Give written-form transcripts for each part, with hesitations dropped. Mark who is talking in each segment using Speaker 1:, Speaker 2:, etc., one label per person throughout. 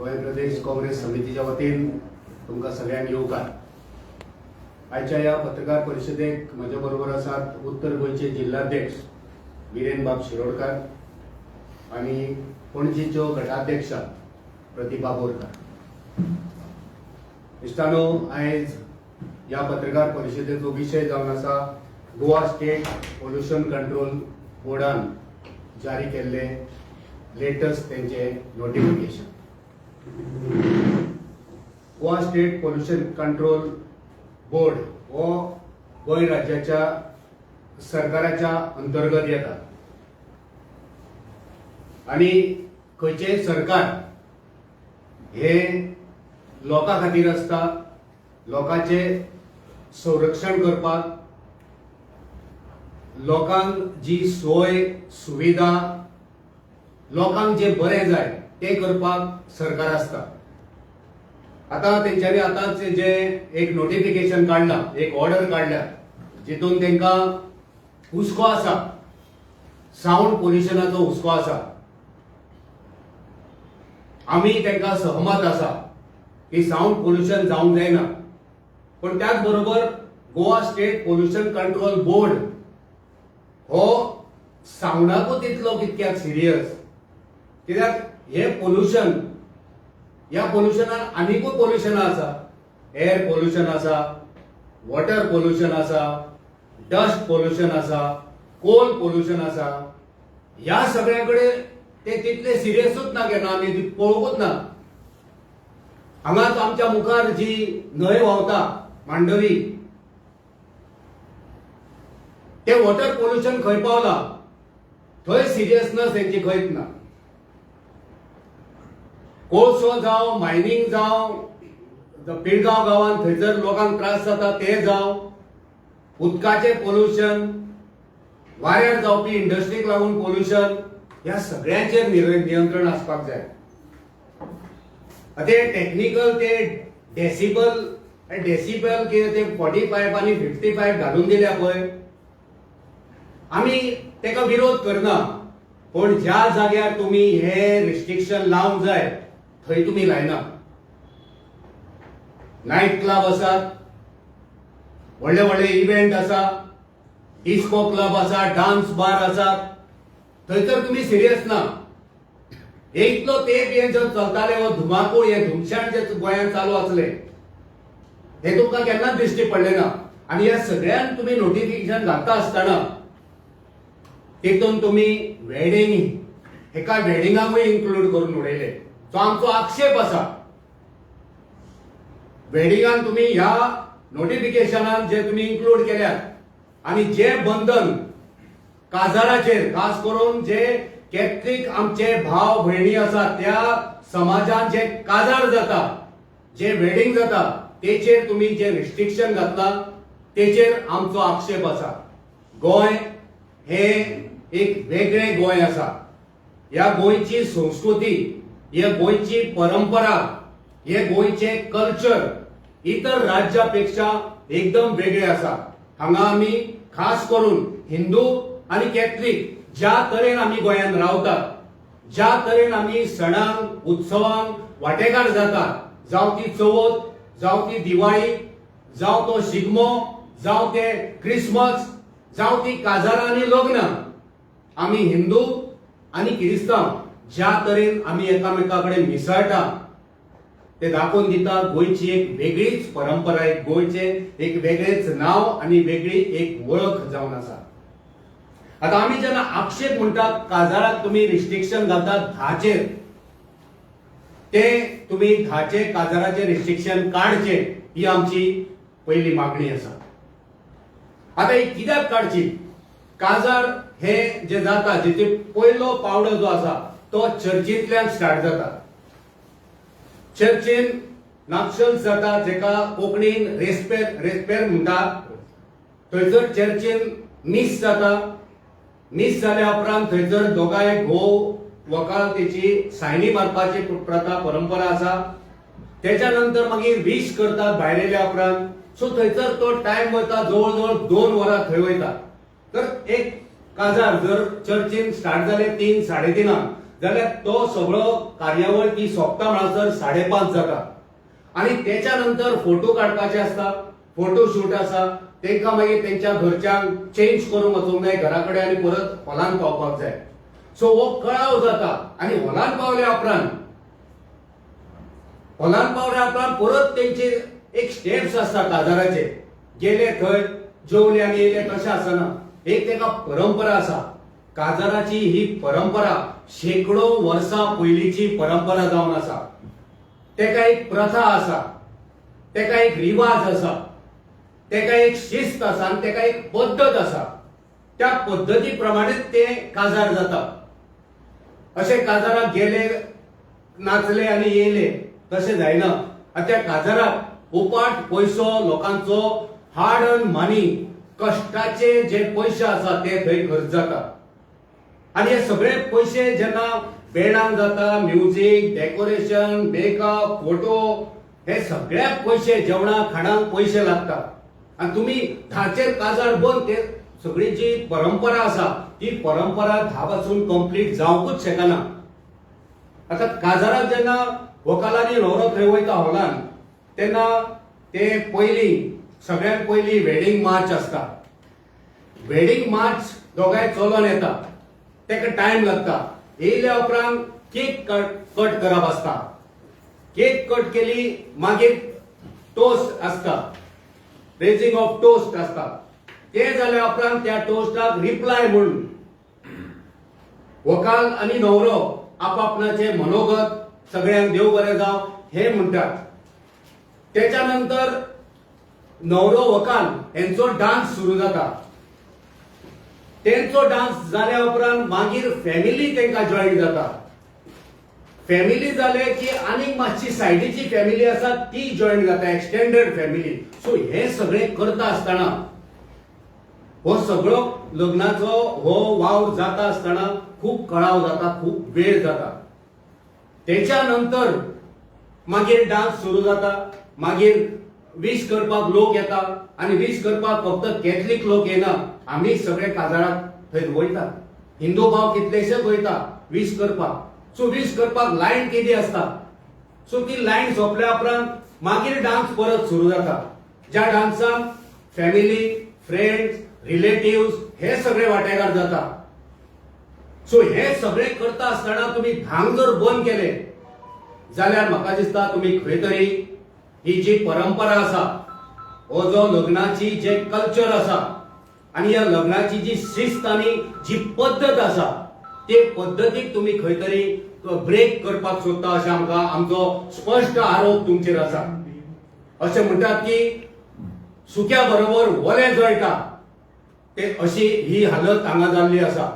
Speaker 1: गोय प्रदेश काँग्रेस समितीच्या वतीन तुमकां सगळ्यांक येवकार. आयच्या ह्या पत्रकार परिशदेक म्हजे बरोबर आसात उत्तर गोंयचे जिल्हाध्यक्ष विरेन बाब शिरोडकार आणि पणजीच्यो गटाध्यक्षा प्रतिभा बोरकार. इश्टानो, आयज ह्या पत्रकार परिशदेचो विशय जावन आसा गोवा स्टेट पोल्युशन कंट्रोल बोर्डान जारी केल्ले लेटस्ट तेंचे notification. Goa state pollution control board हो गोंय राज्याच्या सरकाराच्या अंतर्गत येता आणि खंयचेय सरकार हे लोकां खातीर आसता. लोकांचे संरक्षण करपाक, लोकांक जी सोय सुविधा, लोकांक जे बरें जाय ते करपाक सरकार आसता. आता तेंच्यांनी आतांच जे एक नोटिफिकेशन काढला, एक ऑर्डर काढल्या जितून तेंकां हुस्को आसा, साऊंड पोल्युशनाचो हुस्को आसा. आमी तेंकां सहमत आसा की साऊंड पोल्युशन जावंक जायना, पण त्याच बरोबर Goa state pollution control board हो साऊंडाकूच तितलो कितक्याक सिरियस, कित्याक हे पोल्युशन, या पोल्युशनान आनीकूय पोल्युशन आसा. एअर पोल्युशन आसा, वॉटर पोल्युशन आसा, डस्ट पोल्युशन आसा, कोल पोल्युशन आसा. ह्या सगळ्याकडे ते तितले सिरियसूच ना, केन्ना आमी पळोवंकूच ना. हांगाच आमच्या मुखार जी न्हंय व्हांवता मांडवी, ते वॉटर पोल्युशन खंय पावला, थंय सिरियसनेस तेंची खंयच ना. कोळसो जावं, मायनिंग जावं, पिळगांव गांवांत थंयसर लोकांक त्रास जाता ते जावं, उदकाचे पोल्युशन, वाऱ्यार जावपी इंडस्ट्रीक लागून पोल्युशन, ह्या सगळ्यांचेर नियंत्रण आसपाक जाय. ते टेक्निकल ते डेसिबल कितें ते 45 आनी 55 घालून दिल्या पळय, आमी तेका विरोध करना, पण ज्या जाग्यार तुमी हे रिस्ट्रिक्शन लावंक जाय थंय तुमी लायना. नायट क्लब आसात, व्हडले व्हडले इव्हेंट आसा, डिस्को क्लब आसा, डान्स बार आसात, थंयसर तुमी सिरियस ना. हे इतलो तेंप हे जर चलताले, हो धुमाकूळ, हे धुमशाण जे गोंयांत चालू आसले, हे तुमकां केन्नाच दिश्टी पडले ना. आनी ह्या सगळ्यांक तुमी नोटिफिकेशन घालता आसतना तितून तुमी वेडिंग, हेका वेडिंगाकूय इन्क्लूड करून उडयले, जो आमचो आक्षेप आसा. वेडिंगान तुमी ह्या नोटिफिकेशनान जे तुमी इन्क्लूड केल्यात, आनी जे बंधन काजाराचेर, खास करून जे कॅथलीक आमचे भाव भयणी आसा, त्या समाजान जे काजार जाता, जे वेडिंग जाता, तेचेर तुमी जे रिस्ट्रिक्शन घातला, तेचेर आमचो आक्षेप आसा. गोंय हे एक वेगळे गोंय आसा. ह्या गोंयची संस्कृती, हे गोंयची परंपरा, हे गोंयचे कल्चर इतर राज्यापेक्षा एकदम वेगळे आसा. हांगा आमी खास करून हिंदू आणि कॅथलीक ज्या तरेन आमी गोंयांत रावतात, ज्या तरेन आमी सणांक उत्सवांक वांटेकार जातात, जावं ती चवथ, जावं ती दिवाळी, जावं तो शिगमो, जावं ते क्रिसमस, जावं ती काजारां आनी लग्न, आमी हिंदू आनी क्रिस्तांव ज्या तरेन आमी एकामेकाकडेन मिसळटा ते दाखोवन दिता गोंयची एक वेगळीच परंपरा, एक गोंयचे एक वेगळेच नाव आनी वेगळी एक वळख जावन आसा. आता आमी जेन्ना आक्षेप म्हणटात, काजाराक तुमी रिस्ट्रिक्शन घालतात धाचेर, ते तुमी धाचे काजाराचे रिस्ट्रिक्शन काडचे, ही आमची पहिली मागणी आसा. आता ही कित्याक काडची? काजार हे जे जाता, जेचे पयलो पावडो जो आसा तो चर्चींतल्यान स्टार्ट जाता. चर्चीन नाक्शल्स जाता, जेका कोंकणीन रेस्पेर म्हणटात. थंयसर चर्चीन मीस जाता. मीस जाल्या उपरांत थंयसर दोगांय घोव वकालतेची सायनी मारपाची प्रथा परंपरा आसा. त्याच्या नंतर मागीर विश करतात भायर येयल्या उपरांत. सो थंयसर तो टायम वता, जवळ जवळ 2 वरां थंय वयता. तर एक काजार जर चर्चीन स्टार्ट जाले 3-3:30, जाल्यार तो सगळो कार्यावळ ती सोंपता म्हणसर 5:30 जाता आणि त्याच्या नंतर फोटो काडपाचे आसता, फोटो शूट आसा, तांकां मागीर तेंच्या घरच्यांक चेंज करूंक वचूंक जाय घरा कडेन आनी परत हॉलांत पावपाक जाय. सो हो कळाव जाता आणि हॉलांत पावल्या उपरांत परत तेंचे एक स्टेप्स आसता काजाराचे. गेले थंय जेवले आनी येयले तशें आसना. एक तेका परंपरा आसा. काजाराची ही परंपरा शेकडो वर्सां पयलींची परंपरा जावन आसा. तेका एक प्रथा आसा, तेका एक रिवाज आसा, तेका एक शिस्त आसा आनी तेका एक पद्दत आसा. त्या पद्दती प्रमाणेच ते काजार जाता. अशे काजाराक गेले, नाचले आनी येयले तशें जायना. आनी त्या काजाराक उपाट पैसो लोकांचो हार्ड अर्न मनी, कश्टाचे जे पैसे आसा ते थंय खर्च जाता. आनी हे सगळे पैसे जेन्ना बेडांक जाता, म्युझिक, डेकोरेशन, मेकअप, फोटो, हे सगळे पैसे जेवणाक खाणाक पैसे लागता. आनी तुमी धाचेर काजार बंद, ते सगळी जी परंपरा आसा ती परंपरा धा पासून कंप्लीट जावंकूच शकना. आता काजाराक जेन्ना व्हंकल न्हवरो थंय वयता हॉलान, तेन्ना ते पयलीं सगळ्यात पयलीं वेडिंग मार्च आसता. वेडिंग मार्च दोगांय चलोन येता, तेका टायम लागता. येयल्या उपरांत केक कट करप आसता. केक कट केली मागीर टोस्ट आसता, रेजिंग ऑफ टोस्ट आसता. ते जाल्या उपरांत त्या टोस्टाक रिप्लाय म्हणून व्हंकल आनी न्हवरो आपापल्याचे मनोगत, सगळ्यांक देव बरें जावं हे म्हणटात. त्याच्या नंतर न्हवरो व्हंकल हेंचो डान्स सुरू जाता. तेंचो डान्स जाल्या उपरांत मागीर फॅमिली तेंकां जॉईन जाता. फॅमिली जाले की आनीक मातशी सायडीची फॅमिली आसा ती जॉईन जाता, एक्सटेंडेड फॅमिली. सो हे सगळे करता आसतना हो सगळो लग्नाचो हो वावर जाता आसतना खूप कळाव जाता, खूप वेळ जाता. त्याच्या नंतर मागीर डान्स सुरू जाता. मागीर विश करपाक लोक येता आनी विश करपाक फक्त कॅथलीक लोक येना, आमी सगळे काजाराक थंय वयता. हिंदू भाव कितलेशेच वयता विश करपाक. सो विश करपाक लायन केदी आसता. सो ती लायन सोंपल्या उपरांत मागीर डान्स परत सुरू जाता. ज्या डान्सान फॅमिली, फ्रेंड्स, रिलेटिव्स हे सगळे वांटेकार जाता. सो हे सगळे करता आसतना तुम्ही धांग जर बंद केले जाल्यार म्हाका दिसता तुम्ही खंय तरी ही जी परंपरा आसा, हो जो लग्नाची जे कल्चर आसा आणि या लग्नाची जी शिस्त आणि जी पद्धत आसा ते पद्धतीक तुम्ही खंय तरी ब्रेक करपाक सोदता अशें आमकां आमचो स्पश्ट आरोप तुमचेर आसा. अशें म्हणटात की सुक्या बरोबर वले जळटा, ते अशी ही हालत हांगा जाल्ली आसा.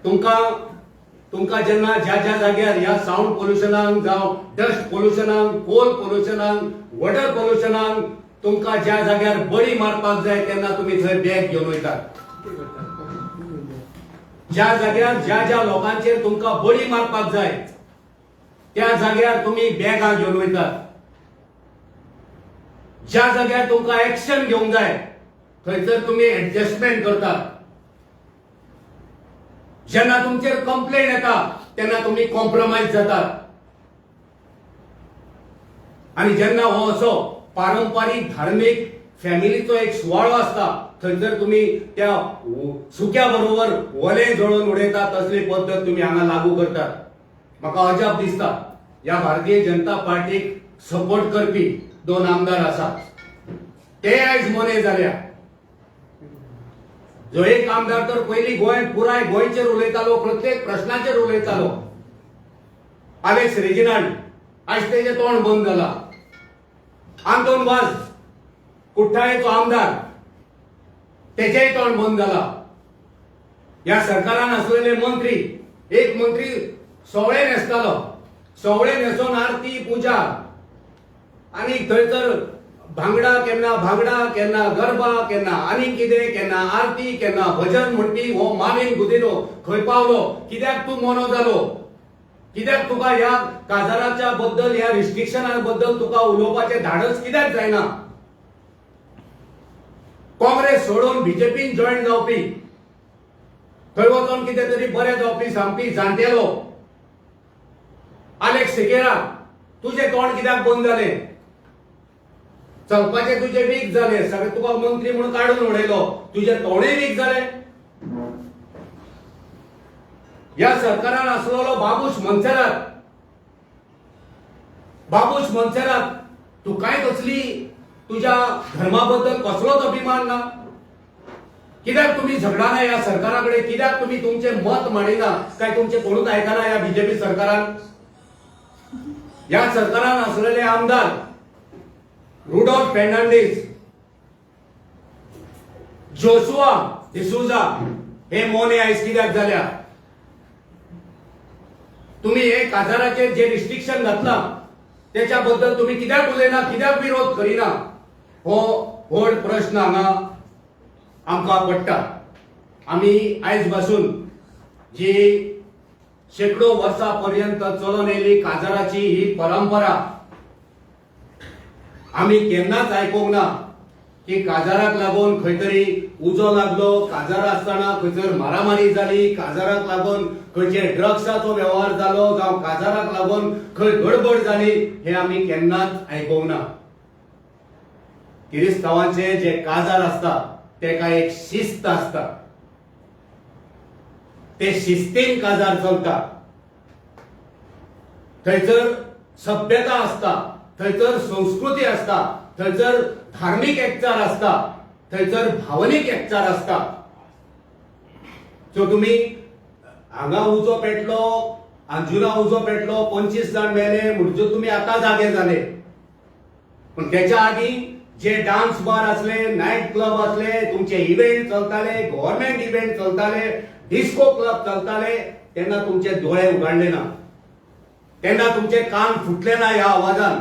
Speaker 1: तुमकां जेन्ना ज्या ज्या जाग्यार ह्या साऊंड पोल्युशनाक जावं डस्ट पोल्युशनाक, कोल पोल्युशनाक, वॉटर पोल्युशनाक तुमकां ज्या जाग्यार बळी मारपाक जाय तेन्ना तुम्ही थंय बॅग घेवन वयतात. ज्या जाग्यार ज्या ज्या लोकांचेर तुमकां बळी मारपाक जाय त्या जाग्यार तुम्ही बॅगां घेवन वयतात. ज्या जाग्यार तुमकां एक्शन घेवंक जाय थंयसर तुम्ही एडजस्टमेंट करतात. जेन्ना तुमचेर कंप्लेंट येता तेन्ना तुम्ही कॉम्प्रोमाइज जातात. आणि जेन्ना हो असो पारंपारिक धार्मिक फॅमिलीचो एक सुवाळो आसता थंयसर तुम्ही त्या सुक्या बरोबर वले जळोवन उडयतात. तसली पद्धत तुम्ही हांगा लागू करतात. म्हाका अजाप दिसता ह्या भारतीय जनता पार्टीक सपोर्ट करपी 2 आमदार आसात, ते आयज मने जाल्या. जो एक आमदार तर पयली पुराय गोंयचेर उलयतालो, प्रत्येक प्रश्नाचेर उलयतालो, अलेक्स रेजिनाल्ड, आज तेजे तोंड बंद जाला. आंतोन वाज कुठ्ठाळेचो आमदार, तेजेय तोंड बंद जाला. ह्या सरकारान आसलेले मंत्री, एक मंत्री सोवळे न्हेसतालो, सोवळे न्हेसोन आरती पुजा आनी थंयसर भांगडा केन्ना गरबा, केन्ना आनी कितें, केन्ना आरती, केन्ना भजन म्हणटी. हो मानेन गुदिनो खंय पावलो? कित्याक तूं मोनो जालो? कित्याक तुका ह्या काजाराच्या बद्दल, ह्या रिस्ट्रिक्शना बद्दल तुका उलोवपाचें धाडस कित्याक जायना? काँग्रेस सोडून बीजेपीन जॉईन जावपी थंय वचोन कितें तरी बरें जावपी सामकी जाणटेलो आलेख सेकेरा तुझे तोंड कित्याक बंद जालें? चलपाचे तुझे वीक जाले, सगळे तुका मंत्री म्हणून काढून उडयलो, तुझे तोंडूय वीक जाले. ह्या सरकारान आसलेलो बाबूश मनसेरात तू काय कसली तुझ्या धर्माबद्दल कसलोच अभिमान ना? कित्याक तुम्ही झगडाना या सरकाराकडे? कित्याक तुम्ही तुमचे मत मांडिना? काय तुमचे कोणूच ऐकना या बीजेपी सरकारान? या सरकारान असलेले आमदार रुडॉल्फ फर्नांडीस, जोशुआ डिसूजा हे मोने आयज कित्याक जाल्या? तुम्ही हे काजाराचेर जे रिस्ट्रिक्शन घातला त्याच्याबद्दल तुम्ही कित्याक उलयना? कित्याक विरोध करिना? हो व्हड प्रश्न हांगा आमकां पडटा. आमी आयज पासून जी शेकडो वर्सां पर्यंत चलून येयली काजाराची ही परंपरा आमी केन्नाच आयकूंक ना की काजाराक लागून खंय तरी उजो लागलो, काजार आसतना खंयसर मारामारी जाली, काजाराक लागून खंयचे ड्रग्साचो वेव्हार जालो, जावं काजाराक लागून खंय गडबड जाली, हे आमी केन्नाच आयकूंक ना. किरिस्तांवांचे जे काजार आसता तेका एक शिस्त आसता, ते शिस्तीन काजार चलता. थंयसर सभ्यता आसता, थंयसर संस्कृती आसता, थंयसर धार्मिक एकचार आसता, थंयसर भावनीक एकचार आसता. सो तुम्ही हांगा उजो पेटलो, अंजुना उजो पेटलो, 25 जाण मेले म्हणजे तुम्ही आता जागे जाले. पण त्याच्या आधी जे डान्स बार असले, नाईट क्लब असले, तुमचे इव्हेंट चलताले, गव्हर्नमेंट इव्हेंट चलताले, डिस्को क्लब चलताले, तेन्ना तुमचे डोळे उघडले ना, तेन्ना तुमचे कान फुटले ना ह्या आवाजान.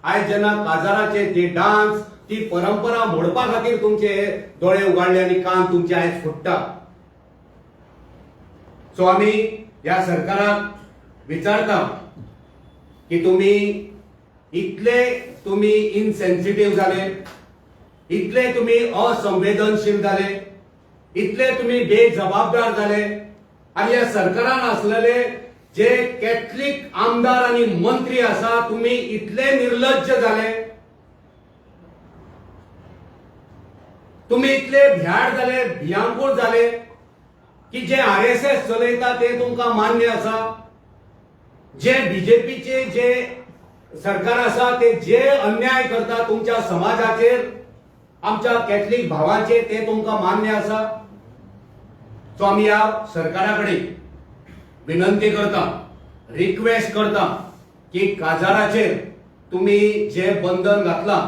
Speaker 1: आयज जेन्ना काजाराचे ते डान्स, ती परंपरा मोडपा खातीर तुमचे डोळे उघडले आणि कान तुमचे आयज फुटता. सो आमी ह्या सरकाराक विचारता की तुम्ही इनसेन्सिटिव्ह जाले, इतले तुम्ही असंवेदनशील जाले, इतले तुम्ही बेजबाबदार जाले, आणि या सरकारान असलेले जे कॅथलिक आमदार आणि मंत्री आसा तुम्ही इतले निर्लज्ज झाले, तुम्ही इतले भ्याड झाले, भियांकूळ झाले की जे RSS चलयता ते तुमकां मान्य आसा, जे बीजेपीचे जे सरकार आसा ते जे अन्याय करता तुमच्या समाजाचेर, आमच्या कॅथलिक भावांचेर, ते तुमकां मान्य आसा. सो आमी ह्या सरकाराकडे विनंती करता, रिक्वेस्ट करता की काजाराचेर तुम्ही जे बंधन घातला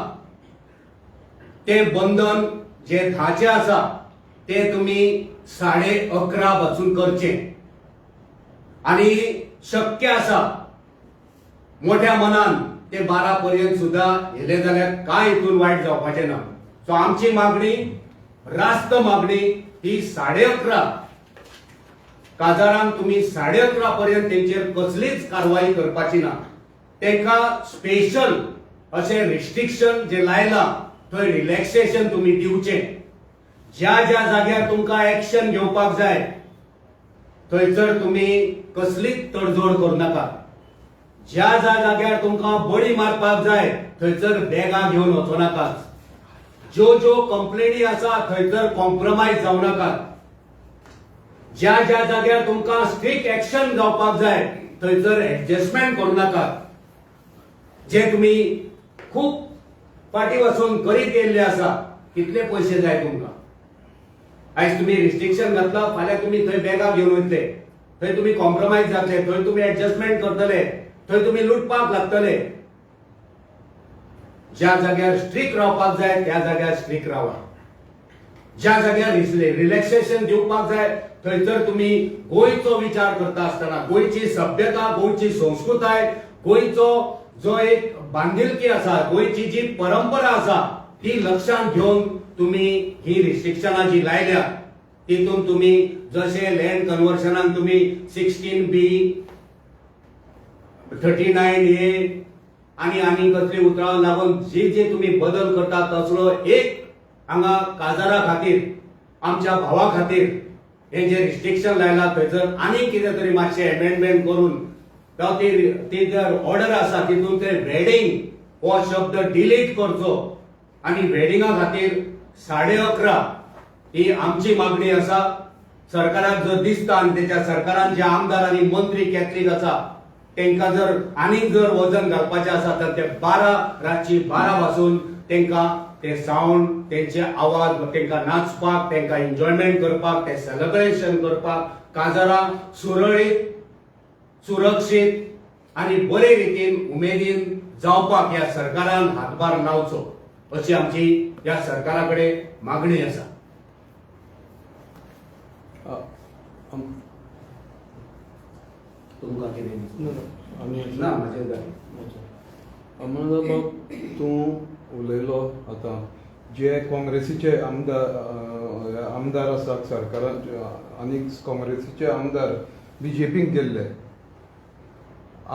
Speaker 1: ते बंधन जे धाचे आसा ते तुम्ही 11:30 पासून करचे, आणि शक्य आसा मोठ्या मनान ते 12 पर्यंत सुद्धा हेले जाल्यार काय हितून वाईट जावपाचे ना. सो आमची मागणी, रास्त मागणी ही 11:30 काजारांक तुम्ही 11:30 पर्यंत तेंचेर कसलीच कारवाई करपाची ना. तेका स्पेशल असे रिस्ट्रिक्शन जे लायला थंय रिलॅक्सेशन तुम्ही दिवचे. ज्या ज्या जाग्यार तुमकां एक्शन घेवपाक जाय थंयसर तुम्ही कसलीच तडजोड करू नाका. ज्या ज्या जाग्यार तुमकां बळी मारपाक जाय थंयसर बॅगां घेवन वचो नाकात. ज्यो कंप्लेनी आसा थंयसर कॉम्प्रोमाइज जावं नाकात. ज्या ज्या जाग्यार तुमकां स्ट्रिक्ट एक्शन जावपाक जाय थंयसर एडजस्टमेंट करू नाकात. जे तुम्ही खूप फाटी वचून करीत येयल्ले आसा, कितले पयशे जाय तुमकां? आयज तुम्ही रिस्ट्रिक्शन घातला, फाल्यां तुम्ही थंय बॅगां घेवन वयतले, थंय तुम्ही कॉम्प्रोमाइज जातले, थंय तुम्ही एडजस्टमेंट करतले, थंय तुम्ही लुटपाक लागतले. ज्या जाग्यार स्ट्रिक्ट रावपाक जाय त्या जाग्यार स्ट्रिक्ट रावा. ज्या जाग्यार रिलॅक्सेशन दिवपाक जाय थंयसर तुम्ही गोंयचो विचार करता आसतना, गोंयची सभ्यता, गोंयची संस्कृताय, गोंयचो जो एक बांधिलकी आसा, गोंयची जी परंपरा आसा ती लक्षात घेवन तुम्ही ही रिस्ट्रिक्शनां जी लायल्या तितून तुम्ही जसे लँड कन्वर्शनाक तुम्ही 16B 39A आणि कसली उतराव लागून जे तुम्ही बदल करता तसलो एक हांगा काजारा खातीर, आमच्या भावा खातीर हे जे रिस्ट्रिक्शन लायला थंयसर आनी कितें तरी मातशें अमेंडमेंट करून ती जर ऑर्डर आसा तितून ते वेडिंग हो शब्द डिलीट करचो आणि वेडिंगा खातीर 11:30 ही आमची मागणी आसा. सरकाराक जर दिसता आणि त्याच्या सरकारान जे आमदार आणि मंत्री कॅथलीक आसा तांकां जर आनीक जर वजन घालपाचें आसा तर ते 12 रातची 12 पासून तांकां ते साऊंड तेंचे आवाज तांकां नाचपाक तांकां एन्जॉयमेंट करपाक ते सेलिब्रेशन करपाक काजारां सुरळीत सुरक्षीत आणि बरे रितीन उमेदीन जावपाक ह्या सरकारान हातभार लावचो अशी आमची ह्या सरकाराकडे मागणी आसा. तुमकां कितें ना म्हाजें जालें.
Speaker 2: अमरनाथ तूं उलयलो आतां जे काँग्रेसीचे आमदार आसात सरकारात आनी काँग्रेसीचे आमदार बीजेपीक गेल्ले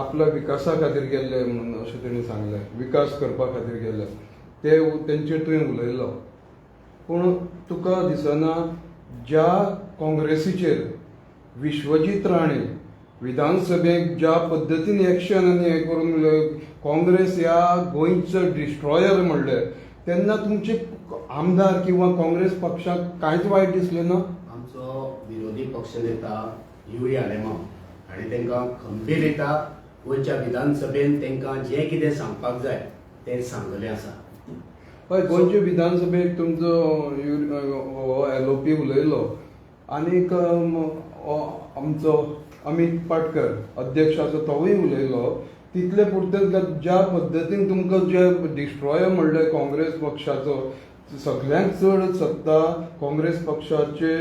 Speaker 2: आपल्या विकासा खातीर गेल्ले म्हणून अशें तेणी सांगलें विकास करपा खातीर गेले ते तेंचेर तुवें उलयलो पूण तुका दिसना ज्या काँग्रेसीचेर विश्वजीत राणे विधानसभेक ज्या पद्दतीन एक्शन आनी हें करून काँग्रेस ह्या गोंयचो डिस्ट्रॉयर म्हणले तेन्ना तुमचे आमदार किंवा काँग्रेस पक्षाक कांयच वायट दिसलें ना.
Speaker 1: आमचो विरोधी पक्षनेता युवी आलेमांव हांणी तांकां खंबीरता गोंयच्या विधानसभेन तांकां जें कितें सांगपाक जाय तें सांगलें आसा.
Speaker 2: हय गोंयचे विधानसभेक तुमचो LOP उलयलो आनीक आमचो अमित पाटकर अध्यक्ष आसा तोवूय उलयलो तितले पुरतेच ज्या पद्दतीन तुमकां जे डिस्ट्रॉयर म्हणले काँग्रेस पक्षाचो सगळ्यांत चड सत्ता काँग्रेस पक्षाचे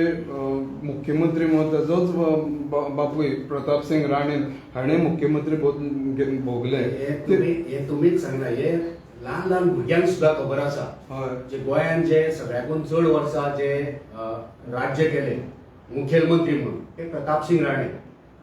Speaker 2: मुख्यमंत्री म्हणून ताजोच बापूय प्रताप सिंग राणे हाणें मुख्यमंत्री भोगले.
Speaker 1: हे तुमीच सांगला हे ल्हान ल्हान भुरग्यांक सुद्धा खबर आसा जे गोंयान जे सगळ्याकून चड वर्सां जे राज्य केले मुखेलमंत्री म्हणून ते प्रताप सिंग राणे